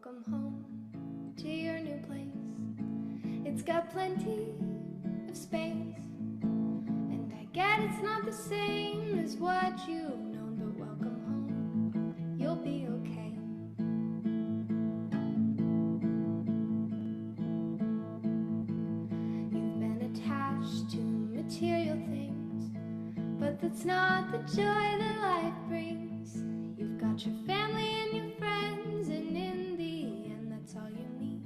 Welcome home to your new place. It's got plenty of space, and I get it's not the same as what you've known, but welcome home, you'll be okay. You've been attached to material things, but that's not the joy that life brings. You've got your family and your friends, and in the end that's all you need,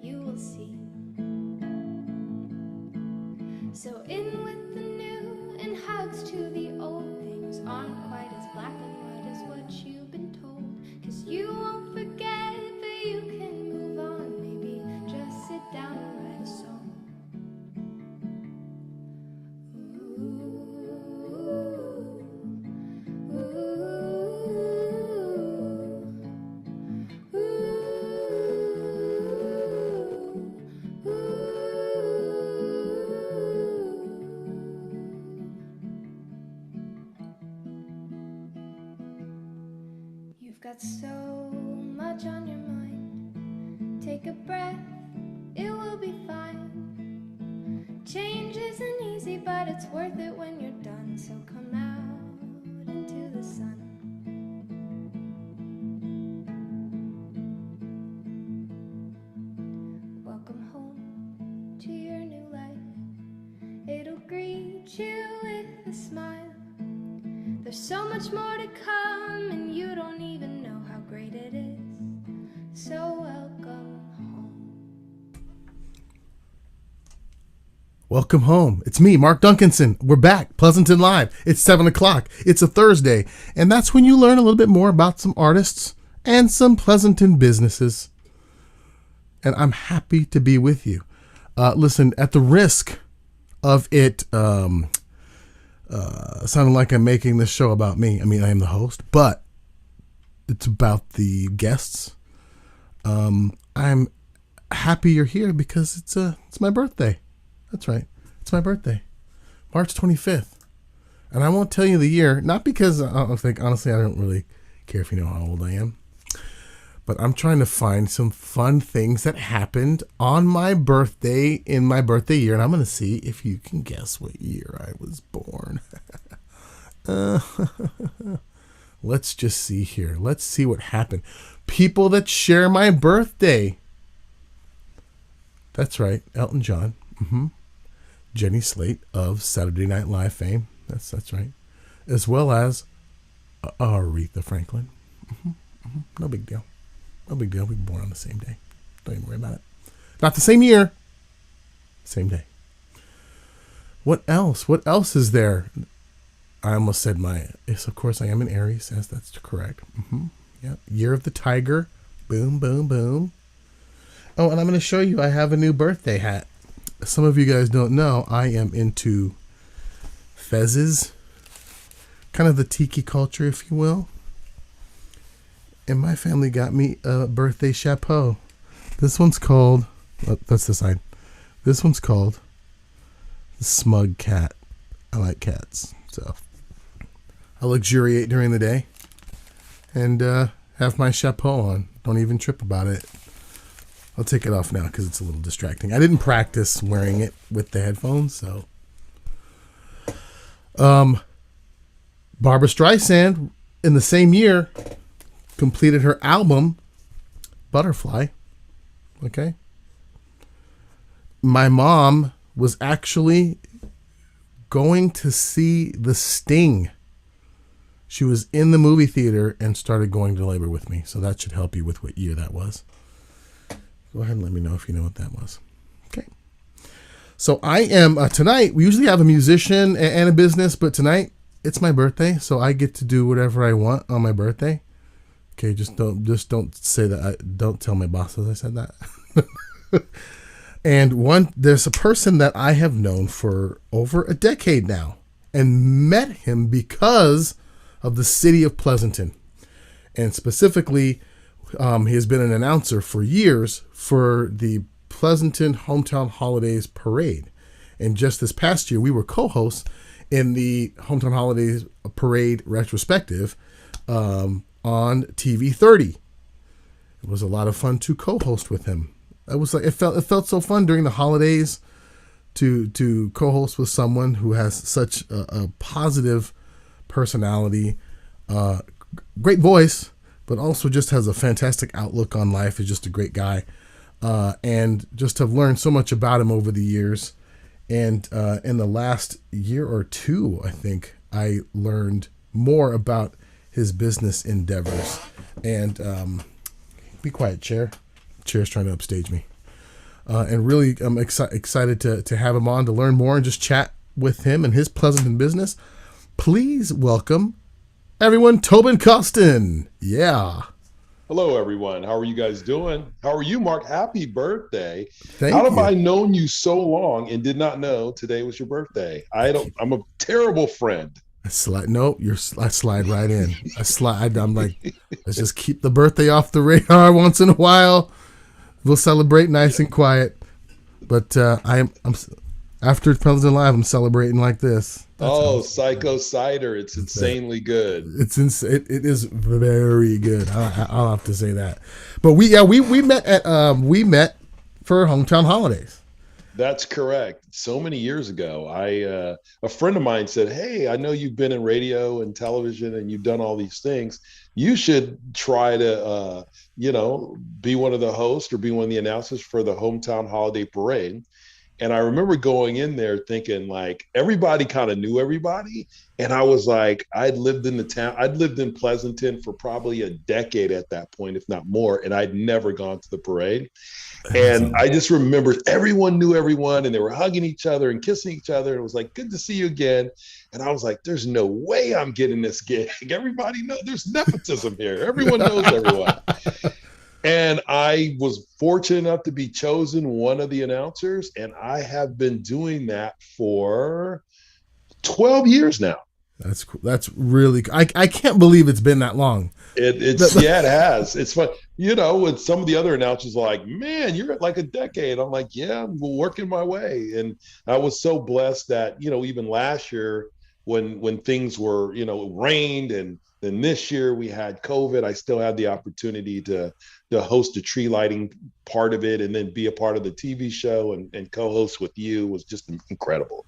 you will see. So in with the new and hugs to the old. Things aren't quite as black and white as what you've been told, 'cause you won't forget, but you can move on. Maybe just sit down and write a song. You've got so much on your mind. Take a breath, it will be fine. Change isn't easy, but it's worth it when you're done. So come out into the sun. Welcome home to your new life. It'll greet you with a smile. There's so much more to come, and you don't even know how great it is. So welcome home. Welcome home. It's me, Mark Duncanson. We're back. Pleasanton Live. It's 7 o'clock. It's a Thursday. And that's when you learn a little bit more about some artists and some Pleasanton businesses. And I'm happy to be with you. Listen, at the risk of it sounding like I'm making this show about me. I mean, I am the host, but it's about the guests. I'm happy you're here because it's my birthday. That's right. It's my birthday, March 25th. And I won't tell you the year, not because honestly, I don't really care if you know how old I am, but I'm trying to find some fun things that happened on my birthday in my birthday year. And I'm going to see if you can guess what year I was born. Let's just see here. Let's see what happened. People that share my birthday. That's right. Elton John. Jenny Slate of Saturday Night Live fame. That's right. As well as Aretha Franklin. No big deal. No big deal. We were born on the same day. Don't even worry about it. Not the same year. Same day. What else? What else is there? I almost said yes, of course I am an Aries. Yes, that's correct. Yep. Year of the Tiger. Boom, boom, boom. Oh, and I'm going to show you I have a new birthday hat. Some of you guys don't know, I am into fezzes. Kind of the tiki culture, if you will. And my family got me a birthday chapeau. This one's called, that's the side. This one's called the Smug Cat. I like cats, so I luxuriate during the day and have my chapeau on. Don't even trip about it. I'll take it off now because it's a little distracting. I didn't practice wearing it with the headphones, so. Barbra Streisand, in the same year, completed her album, Butterfly. Okay. My mom was actually going to see The Sting. She was in the movie theater and started going to labor with me. So that should help you with what year that was. Go ahead and let me know if you know what that was. Okay. So I am, tonight, we usually have a musician and a business, but tonight it's my birthday. So I get to do whatever I want on my birthday. Okay, just don't say that. Don't tell my bosses I said that. And there's a person that I have known for over a decade now and met him because of the city of Pleasanton. And specifically, he has been an announcer for years for the Pleasanton Hometown Holidays Parade. And just this past year, we were co-hosts in the Hometown Holidays Parade retrospective on TV 30. It was a lot of fun to co-host with him. It felt so fun during the holidays to co-host with someone who has such a positive personality, great voice, but also just has a fantastic outlook on life. Is just a great guy, and just have learned so much about him over the years. And in the last year or two, I think I learned more about his business endeavors. And be quiet, chair. Chair's trying to upstage me. And really, I'm excited to have him on to learn more and just chat with him and his Pleasanton business. Please welcome everyone, Tobin Costen. Yeah. Hello, everyone. How are you guys doing? How are you, Mark? Happy birthday. Thank How you. have I known you so long and did not know today was your birthday? I'm a terrible friend. I slide right in. I'm like, let's just keep the birthday off the radar once in a while. We'll celebrate nice and quiet. But I'm after Pleasanton Live, I'm celebrating like this. Xaiko cider. It's insanely good. It is very good. I'll have to say that. But we met for hometown holidays. That's correct. So many years ago, a friend of mine said, "Hey, I know you've been in radio and television and you've done all these things. You should try to, be one of the hosts or be one of the announcers for the hometown holiday parade." And I remember going in there thinking like everybody kind of knew everybody. And I was like, I'd lived in Pleasanton for probably a decade at that point, if not more. And I'd never gone to the parade. And I just remember everyone knew everyone and they were hugging each other and kissing each other. It was like, good to see you again. And I was like, there's no way I'm getting this gig. Everybody knows there's nepotism here. Everyone knows everyone. And I was fortunate enough to be chosen one of the announcers. And I have been doing that for 12 years now. That's cool. That's really, I can't believe it's been that long. It has. It's fun. With some of the other announcers like, man, you're at like a decade. I'm like, yeah, I'm working my way. And I was so blessed that, even last year when things were, rained and then this year we had COVID, I still had the opportunity to host a tree lighting part of it and then be a part of the TV show and co-host with you was just incredible.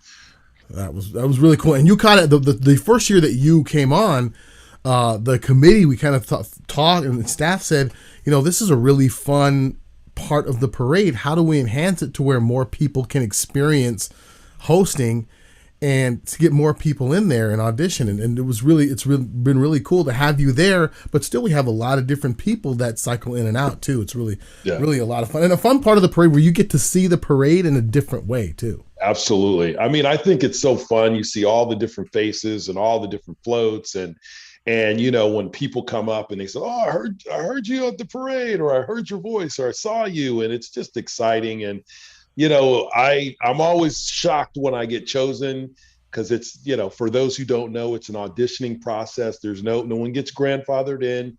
That was really cool. And you kind of, the first year that you came on, the committee, we kind of talked and the staff said, this is a really fun part of the parade. How do we enhance it to where more people can experience hosting and to get more people in there and audition? And it's been really cool to have you there, but still we have a lot of different people that cycle in and out too. It's really a lot of fun and a fun part of the parade where you get to see the parade in a different way too. Absolutely. I mean, I think it's so fun. You see all the different faces and all the different floats and when people come up and they say, "Oh, I heard you at the parade," or "I heard your voice," or "I saw you," and it's just exciting. And I'm always shocked when I get chosen because it's for those who don't know, it's an auditioning process. There's no one gets grandfathered in.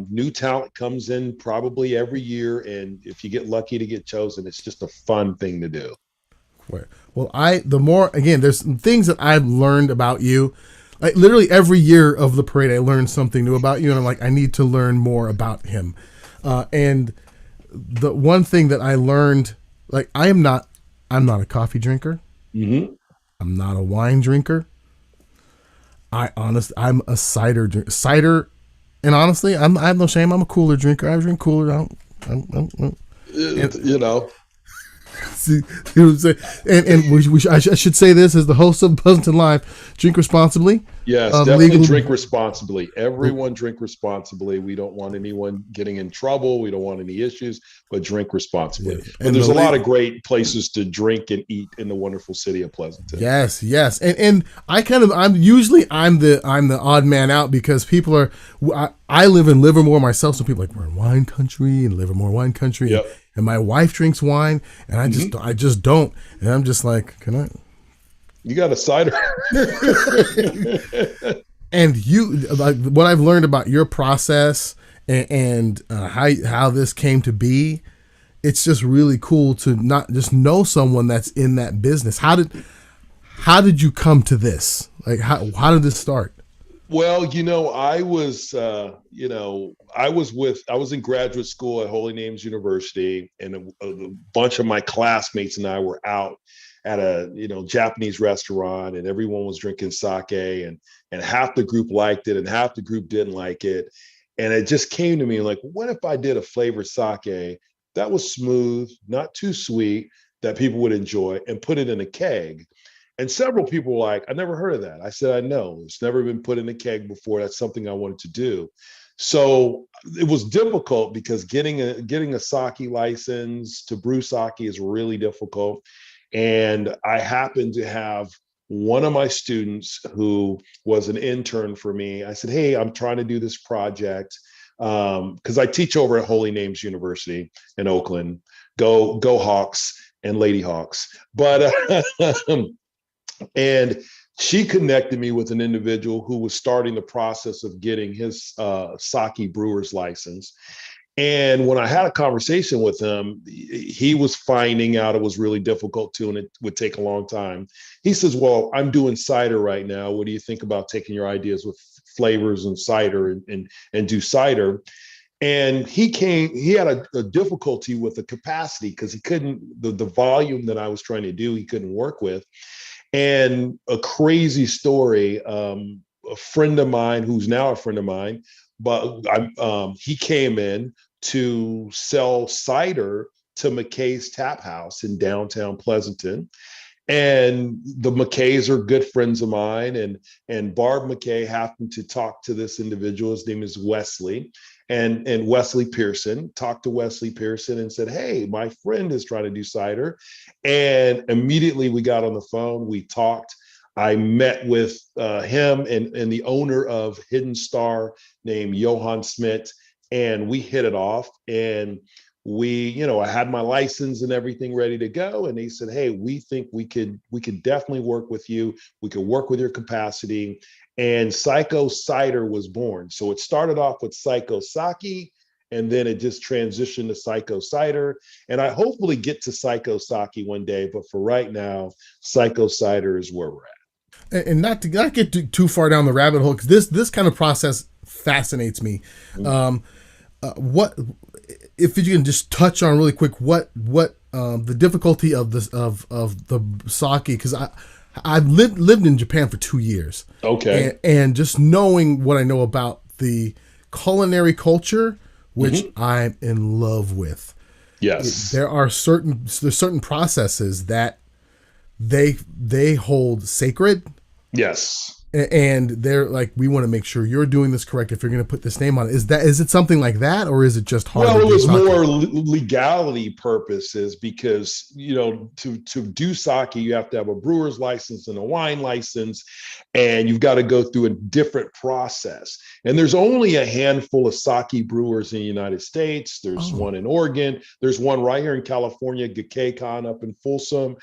New talent comes in probably every year, and if you get lucky to get chosen, it's just a fun thing to do. Well, there's some things that I've learned about you. Like literally every year of the parade, I learn something new about you, and I'm like, I need to learn more about him. And the one thing that I learned, like, I'm not a coffee drinker. Mm-hmm. I'm not a wine drinker. I'm a cider drinker. Cider, and honestly, I have no shame. I'm a cooler drinker. I drink cooler. See what I'm saying? And I should say this as the host of Pleasanton Live: drink responsibly. Yes, definitely drink responsibly. Everyone drink responsibly. We don't want anyone getting in trouble. We don't want any issues, but drink responsibly. Yeah. And there's a lot of great places to drink and eat in the wonderful city of Pleasanton. Yes. And I'm the odd man out because people are. I live in Livermore myself, so people are like, we're in wine country and Livermore wine country. Yep. And my wife drinks wine, and I just don't. And I'm just like, can I? You got a cider. And you, like, what I've learned about your process and how this came to be, it's just really cool to not just know someone that's in that business. How did you come to this? Like, how did this start? Well, I was, I was in graduate school at Holy Names University, and a bunch of my classmates and I were out at a, Japanese restaurant, and everyone was drinking sake, and half the group liked it, and half the group didn't like it. And it just came to me like, what if I did a flavored sake that was smooth, not too sweet, that people would enjoy, and put it in a keg? And several people were like, I never heard of that. I said, I know. It's never been put in a keg before. That's something I wanted to do. So it was difficult because getting a sake license to brew sake is really difficult. And I happened to have one of my students who was an intern for me. I said, hey, I'm trying to do this project because I teach over at Holy Names University in Oakland. Go Hawks and Lady Hawks. But and she connected me with an individual who was starting the process of getting his sake brewer's license. And when I had a conversation with him, he was finding out it was really difficult too, and it would take a long time. He says, well, I'm doing cider right now. What do you think about taking your ideas with flavors and cider and do cider? And he had a difficulty with the capacity because he couldn't, the volume that I was trying to do, he couldn't work with. And a crazy story, a friend of mine who's now a friend of mine, but he came in to sell cider to McKay's Tap House in downtown Pleasanton. And the McKays are good friends of mine. And Barb McKay happened to talk to this individual. His name is Wesley. And Wesley Pearson, talked to Wesley Pearson and said, hey, my friend is trying to do cider. And immediately we got on the phone, we talked. I met with him and the owner of Hidden Star named Johan Smith, and we hit it off. And I had my license and everything ready to go. And they said, hey, we think we could definitely work with you. We could work with your capacity. And Xaiko Cider was born. So it started off with Xaiko Sake, and then it just transitioned to Xaiko Cider. And I hopefully get to Xaiko Sake one day, but for right now, Xaiko Cider is where we're at. And not to not get too far down the rabbit hole, because this kind of process fascinates me. What if you can just touch on really quick what the difficulty of this of the sake, because I've lived in Japan for 2 years. Okay. And just knowing what I know about the culinary culture, which I'm in love with. Yes. There's certain processes that they hold sacred. Yes. And they're like, we want to make sure you're doing this correct. If you're going to put this name on it, is it something like that, or is it just hard? Well, it was more legality purposes, because to do sake, you have to have a brewer's license and a wine license, and you've got to go through a different process. And there's only a handful of sake brewers in the United States. There's one in Oregon. There's one right here in California, Gakkeikan up in Folsom.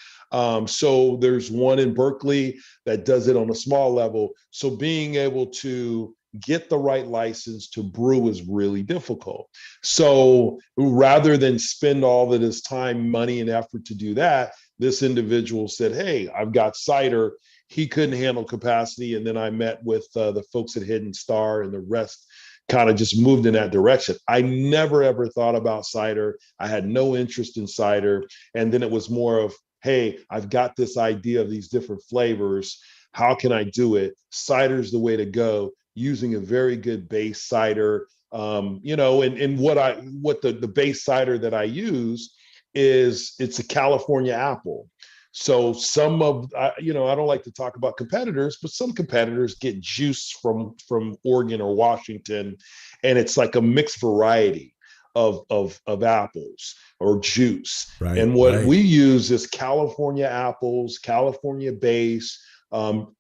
So there's one in Berkeley that does it on a small level. So being able to get the right license to brew is really difficult. So rather than spend all of this time, money, and effort to do that, this individual said, hey, I've got cider. He couldn't handle capacity. And then I met with the folks at Hidden Star, and the rest kind of just moved in that direction. I never, ever thought about cider. I had no interest in cider. And then it was more of, hey, I've got this idea of these different flavors. How can I do it? Cider's the way to go, using a very good base cider. And what the base cider that I use is, it's a California apple. So some of, I don't like to talk about competitors, but some competitors get juice from Oregon or Washington, and it's like a mixed variety of apples or juice. Right, and what we use is California apples, California base,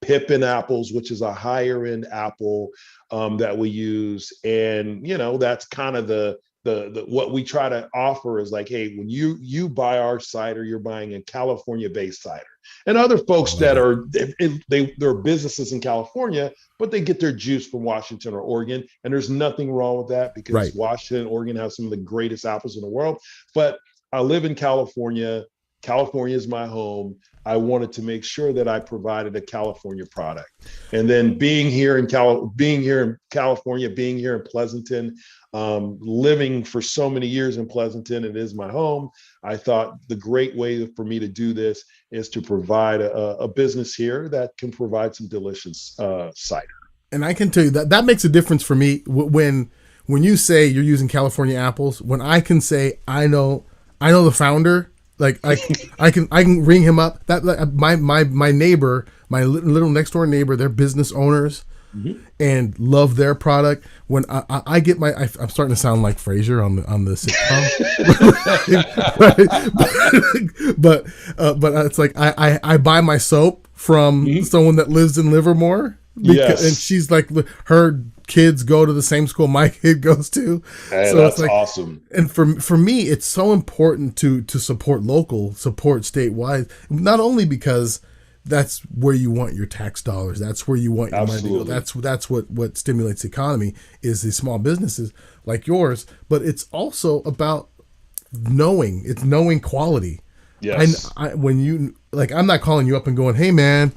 Pippin apples, which is a higher end apple that we use. And that's kind of the what we try to offer is like, hey, when you buy our cider, you're buying a California based cider. And other folks that are they're businesses in California, but they get their juice from Washington or Oregon, and there's nothing wrong with that, because Washington and Oregon have some of the greatest apples in the world. But I live in California. California is my home. I wanted to make sure that I provided a California product. And then being here in California, being here in Pleasanton, living for so many years in Pleasanton, it is my home. I thought the great way for me to do this is to provide a business here that can provide some delicious cider. And I can tell you that makes a difference for me when you say you're using California apples. When I can say I know the founder, like I can ring him up. That my neighbor, my little next door neighbor, they're business owners. Mm-hmm. And love their product. When I get I'm starting to sound like Frasier on the sitcom, but it's like I buy my soap from someone that lives in Livermore, and she's like, her kids go to the same school my kid goes to. Hey, so that's awesome. And for me, it's so important to support local, support statewide, not only because that's where you want your tax dollars. That's where you want your money to go. That's what stimulates the economy is these small businesses like yours. But it's also about knowing quality. Yes. When you I'm not calling you up and going, hey man,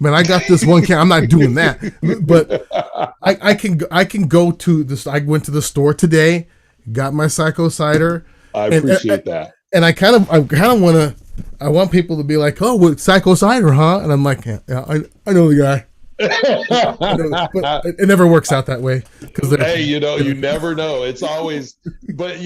I got this one can. I'm not doing that. But I can go to this. I went to the store today, got my Xaiko cider. I appreciate that. And I kind of want to. I want people to be like, "Oh, well, Xaiko cider, huh?" And I'm like, "Yeah, I know the guy." But it never works out that way hey, you never know. It's always, but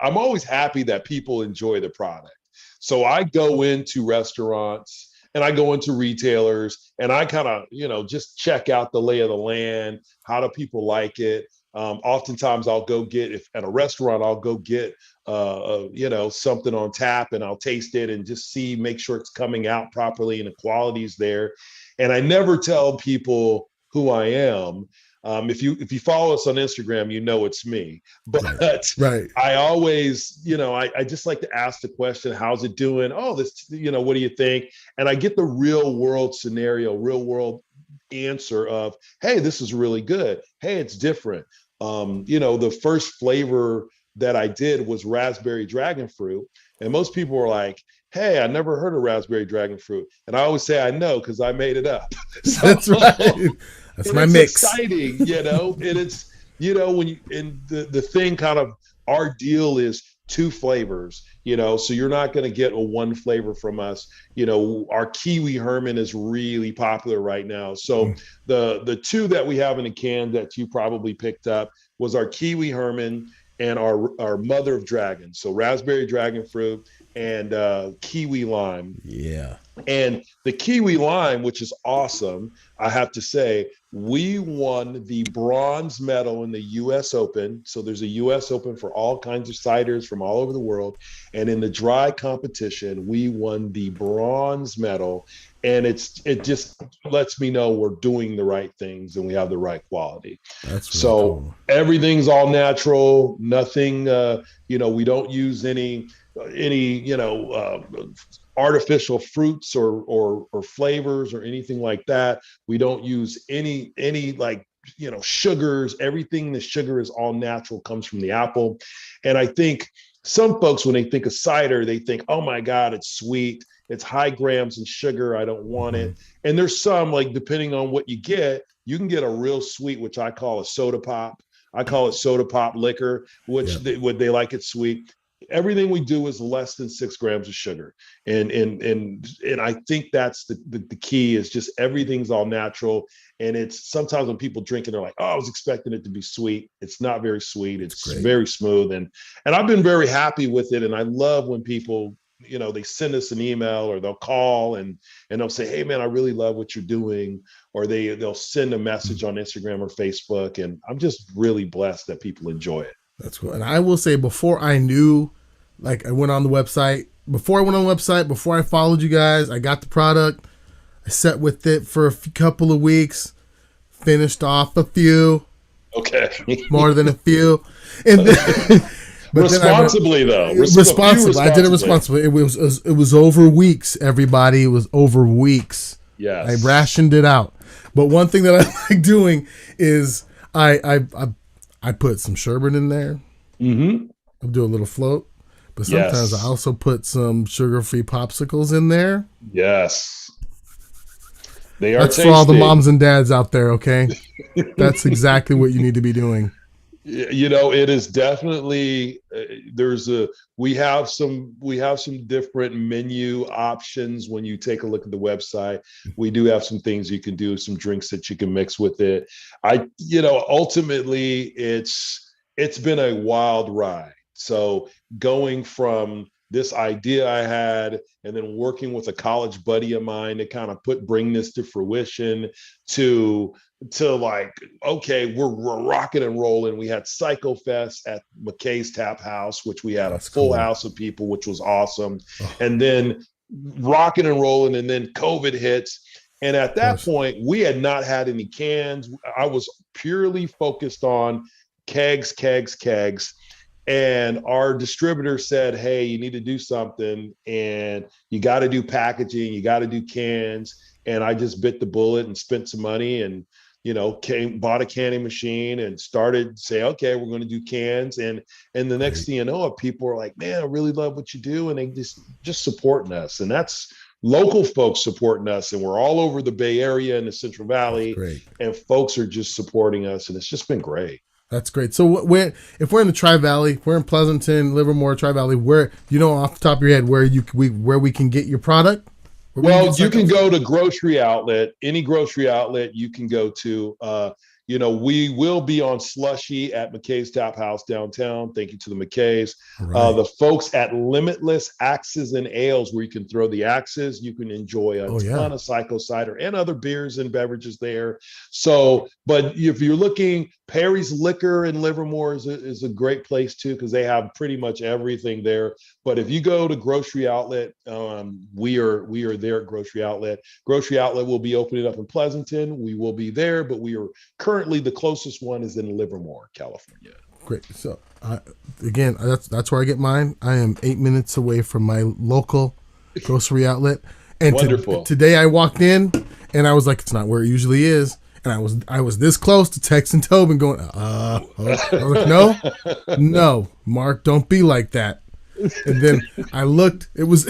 I'm always happy that people enjoy the product. So I go into restaurants and I go into retailers and I kind of, just check out the lay of the land. How do people like it? Oftentimes I'll go get, if at a restaurant, I'll go get, something on tap and I'll taste it and just make sure it's coming out properly and the quality's there. And I never tell people who I am. If you follow us on Instagram, it's me. But right. I always, I just like to ask the question, how's it doing? Oh, this, what do you think? And I get the real world scenario, real world answer of, hey, this is really good. Hey, it's different. The first flavor that I did was raspberry dragon fruit. And most people were like, hey, I never heard of raspberry dragon fruit. And I always say, I know, because I made it up. So, that's right. That's my mix. It's exciting, and it's, the thing kind of, our deal is 2 flavors, so you're not going to get a 1 flavor from us. Our Kiwi Herman is really popular right now. So the 2 that we have in a can that you probably picked up was our Kiwi Herman and our Mother of Dragons. So raspberry dragon fruit and kiwi lime. Yeah. And the kiwi lime, which is awesome, I have to say, we won the bronze medal in the U.S. Open. So there's a U.S. Open for all kinds of ciders from all over the world. And in the dry competition, we won the bronze medal. And it just lets me know we're doing the right things and we have the right quality. That's really so cool. Everything's all natural. Nothing, we don't use any artificial fruits or flavors or anything like that. We don't use any sugars. Everything, the sugar is all natural, comes from the apple. And I think some folks, when they think of cider, they think, oh my God, it's sweet. It's high grams in sugar. I don't want it. And there's some, depending on what you get, you can get a real sweet, which I call a soda pop. I call it soda pop liquor, which they like it sweet. Everything we do is less than 6 grams of sugar. And I think that's the key, is just everything's all natural. And it's sometimes when people drink it, they're like, oh, I was expecting it to be sweet. It's not very sweet. It's very smooth. And I've been very happy with it. And I love when people, they send us an email or they'll call and they'll say, hey man, I really love what you're doing. Or they'll send a message on Instagram or Facebook. And I'm just really blessed that people enjoy it. That's cool. And I will say, before I knew, I went on the website, before I followed you guys, I got the product, I sat with it for a couple of weeks, finished off a few. Okay. More than a few. And then, responsibly, though. Responsibly. I did it responsibly. It was over weeks, everybody. It was over weeks. Yes. I rationed it out. But one thing that I like doing is I put some sherbet in there. Mm-hmm. I'll do a little float. But sometimes I Yes. also put some sugar-free popsicles in there. Yes. They are That's for all the tasty. moms and dads out there, okay? That's exactly what you need to be doing. You know, it is definitely there's a we have some different menu options when you take a look at the website. We do have some things you can do, some drinks that you can mix with it. You know, ultimately it's been a wild ride. So going from this idea I had and then working with a college buddy of mine to kind of bring this to fruition to like, okay, we're rocking and rolling. We had Psycho Fest at McKay's Tap House, which we had a That's full cool. house of people, which was awesome. Oh, And then rocking and rolling, and then COVID hits. And at of that course. point, we had not had any cans. I was purely focused on kegs, kegs, kegs. And our distributor said, hey, you need to do something, and you got to do packaging, you got to do cans. And I just bit the bullet and spent some money and bought a canning machine and started say, okay, we're going to do cans. And the next Great. thing you know, people are like, man, I really love what you do. And they just supporting us. And that's local folks supporting us. And we're all over the Bay Area and the Central That's Valley, great. and folks are just supporting us. And it's just been great. That's great. So if we're in the Tri Valley, we're in Pleasanton, Livermore, Tri Valley, where off the top of your head where we can get your product? Well, you can go to grocery outlet, any grocery outlet you can go to. We will be on Slushy at McKay's Tap House downtown. Thank you to the McKays. Right. The folks at Limitless Axes and Ales, where you can throw the axes. You can enjoy a ton of Xaiko cider and other beers and beverages there. So, but if you're looking, Perry's Liquor in Livermore is a great place too, because they have pretty much everything there. But if you go to grocery outlet, we are there at grocery outlet. Grocery outlet will be opening up in Pleasanton. We will be there, but we are currently the closest one is in Livermore, California. Great. So again, that's where I get mine. I am 8 minutes away from my local grocery outlet. And Wonderful. Today I walked in and I was like, it's not where it usually is. And I was this close to texting Tobin going, I was like, no, Mark, don't be like that. And then I looked. It was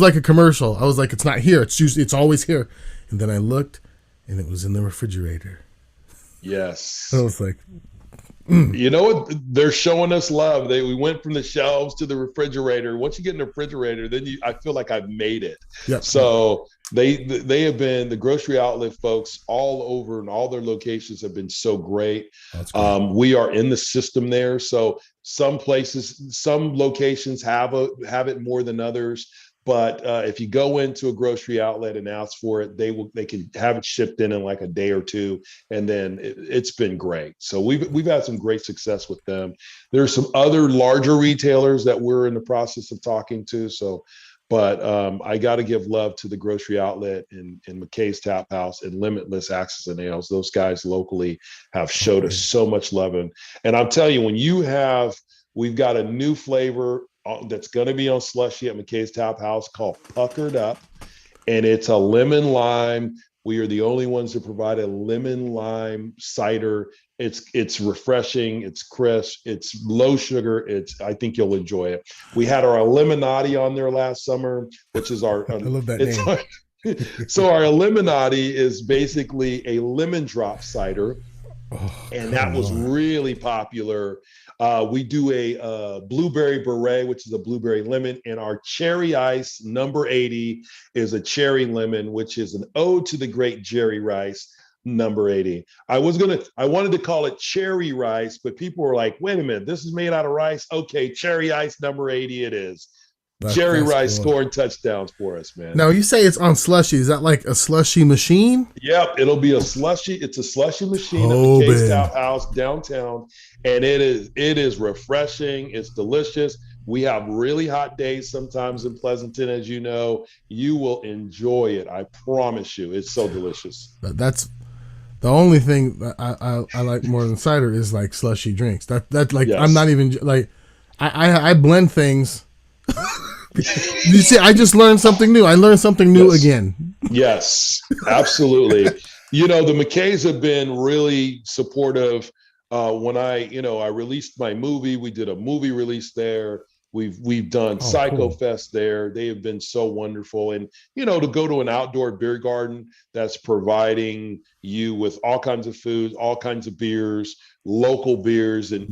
like a commercial. I was like, it's not here. It's always here. And then I looked, and it was in the refrigerator. Yes. I was like, You know what? They're showing us love. We went from the shelves to the refrigerator. Once you get in the refrigerator, then I feel like I've made it. Yep. So they have been, the grocery outlet folks all over, and all their locations have been so great. That's great. We are in the system there. So some locations have it more than others. But if you go into a grocery outlet and ask for it, they can have it shipped in like a day or two, and then it's been great. So we've had some great success with them. There's some other larger retailers that we're in the process of talking to. So, but I got to give love to the grocery outlet in McKay's Tap House and Limitless Axes and Nails. Those guys locally have showed us so much love, and I'm telling you, we've got a new flavor that's going to be on Slushy at McKay's Tap House called Puckered Up, and it's a lemon lime. We are the only ones to provide a lemon lime cider. It's refreshing, it's crisp, it's low sugar. I think you'll enjoy it. We had our Illuminati on there last summer, which is our I love that name. So our Illuminati is basically a lemon drop cider. And that was really popular. We do a blueberry beret, which is a blueberry lemon, and our cherry ice number 80 is a cherry lemon, which is an ode to the great Jerry Rice, number 80. I wanted to call it cherry rice, but people were like, wait a minute, this is made out of rice. Okay, cherry ice number 80 it is. Jerry Rice scoring touchdowns for us, man. Now you say it's on Slushy. Is that like a slushy machine? Yep, it'll be a slushy. It's a slushy machine at McKay's Tap House downtown, and it is refreshing. It's delicious. We have really hot days sometimes in Pleasanton, as you know. You will enjoy it. I promise you. It's so delicious. That's the only thing that I like more than cider is like slushy drinks. That like yes. I'm not even like I blend things. You see, I just learned something new. I learned something new again. Yes, absolutely. The McKays have been really supportive. When I released my movie, we did a movie release there. We've done Xaiko cool. Fest there. They have been so wonderful. And, to go to an outdoor beer garden that's providing you with all kinds of foods, all kinds of beers, local beers and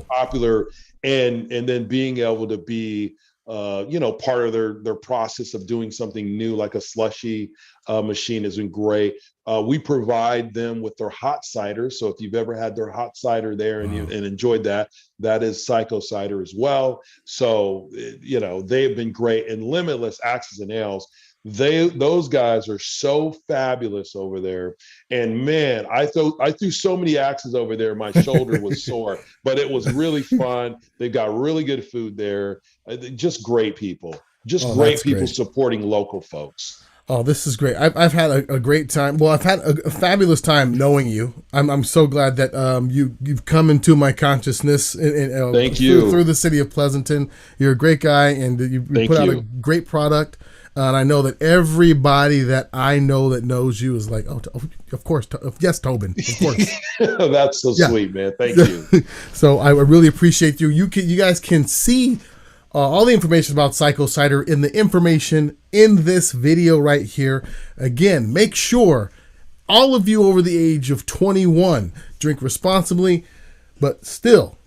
popular, and then being able to be part of their process of doing something new, like a slushy machine, has been great. We provide them with their hot cider. So if you've ever had their hot cider there and enjoyed that, that is Xaiko cider as well. So, they have been great. And Limitless Axes and Ales, those guys are so fabulous over there. And man, I threw so many axes over there, my shoulder was sore, but it was really fun. They've got really good food there. Just great people. Great supporting local folks. Oh, this is great. I've had a great time. Well, I've had a fabulous time knowing you. I'm so glad that you've come into my consciousness. Thank you. Through the city of Pleasanton. You're a great guy, and you put out a great product. And I know that everybody that I know that knows you is like, oh, of course. Yes, Tobin, of course. That's so sweet, man. Thank you. So I really appreciate you. You guys can see all the information about Xaiko Cider in the information in this video right here. Again, make sure all of you over the age of 21 drink responsibly, but still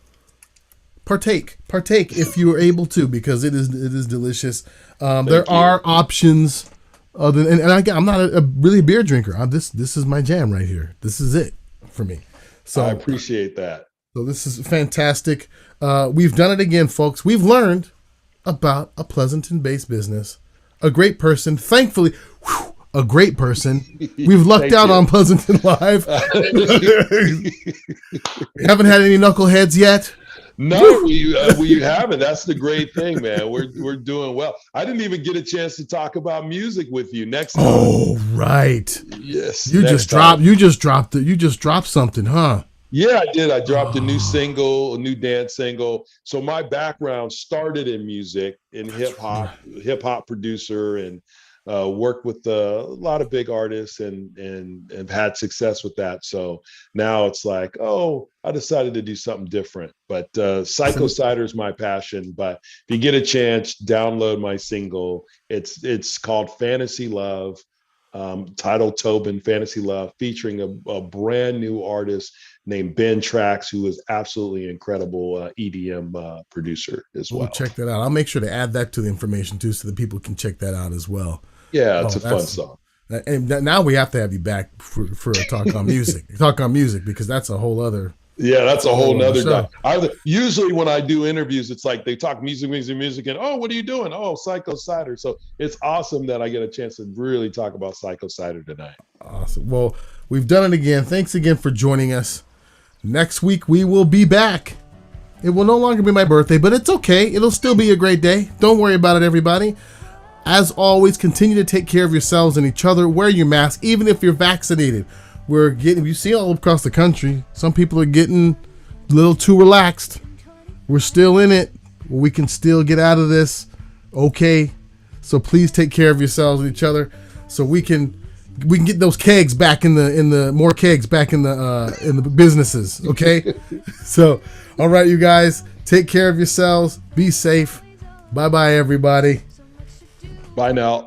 partake if you are able to, because it is delicious. There are options other than, and I'm not really a beer drinker. This is my jam right here. This is it for me. So I appreciate that. So this is fantastic. We've done it again, folks. We've learned about a Pleasanton-based business, a great person. Thankfully, a great person. We've lucked out on Pleasanton Live. We haven't had any knuckleheads yet. No, we haven't. That's the great thing, man. We're doing well. I didn't even get a chance to talk about music with you next time. Oh, right. Yes. You just dropped something, huh? Yeah, I did. I dropped a new dance single. So my background started in music, in hip hop producer, and worked with a lot of big artists and have had success with that. So now it's like, I decided to do something different. But Xaiko Cider is my passion. But if you get a chance, download my single. It's called Fantasy Love, titled Tobin, Fantasy Love, featuring a brand new artist named Ben Trax, who is absolutely incredible EDM producer as well. We'll check that out. I'll make sure to add that to the information too, so that people can check that out as well. Yeah, it's a fun song. And now we have to have you back for a talk on music. Talk on music, because that's a whole other. Yeah, that's a whole nother. Usually when I do interviews, it's like they talk music, and what are you doing? Xaiko Cider. So it's awesome that I get a chance to really talk about Xaiko Cider tonight. Awesome. Well, we've done it again. Thanks again for joining us. Next week we will be back. It will no longer be my birthday, but it's okay. It'll still be a great day. Don't worry about it, everybody. As always, continue to take care of yourselves and each other. Wear your mask, even if you're vaccinated. You see all across the country, some people are getting a little too relaxed. We're still in it. We can still get out of this. Okay. So please take care of yourselves and each other, so we can get those kegs back in the more kegs back in the businesses. Okay. So, all right, you guys, take care of yourselves. Be safe. Bye-bye, everybody. Bye now.